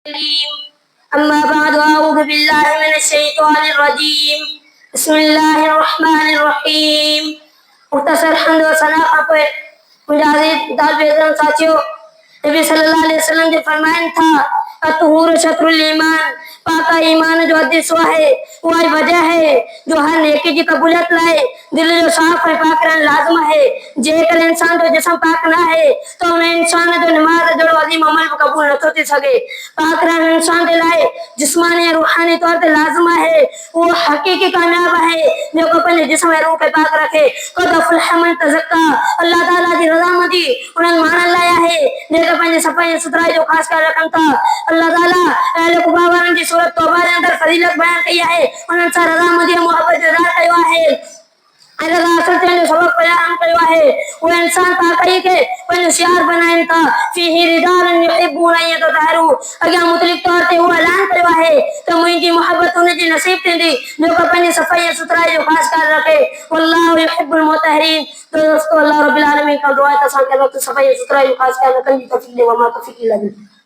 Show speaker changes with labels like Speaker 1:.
Speaker 1: अम्मा बाद अऊज़ु बिल्लाहि मिनश शैतानिर रजीम बिस्मिल्लाहिर रहमानिर रहीम। मुख्तसर हम्द व सना पे मुजाहिद दाल साथियों, नबी सल्लल्लाहु अलैहि वसल्लम ने फरमाया था अतहुर शत्रुल ईमान, पाका ईमान जो हदीस है वही वजह है जो हर नेकी की कबूलियत लाए। दिल जो साफ है पाक रहना लाजम है। जेकर इंसान जो जिस्म पाक ना है तो उन्हें इंसान जो नमाज जो अजीम अमल कबूल न थी सके। पाक रहना इंसान के लाए जिस्मानी रूहानी तौर पे लाजम है, वो हकीकी कामयाब है जो अपने जिस्म रूह के पाक रखे। कद अफलह मन तज़क्का, अल्लाह ताला की रज़ामंदी उन्हें मान लाया है जेकर अपने सफाई सुथराई जो खास कर रखन था। अल्लाह ताला अहले कुबावारन की सूरत तौबा के अंदर फजीलत बयान किया है, उन्हें सा रज़ामंदी मोहब्बत इज़हार किया है। अल्लाह असल जो सबक बयान किया है वो इंसान पाकई के पंजियार बनाइन था फीही रिजालन युहिब्बून अन यतहरू, अगर मुतलिक तौर पे वो ऐलान किया है तो मुझी मोहब्बत उन्हें जी नसीब थी जो अपनी सफाई सुथराई जो खास कर रखे। वल्लाहु युहिब्बुल मुतहहिरीन। तो दोस्तों अल्लाह रब्बिल आलमीन का दुआ था सा के वक्त सफाई सुथराई जो खास कर रखन की तौफीक दे व मा तौफीक इल्ला बिल्लाह।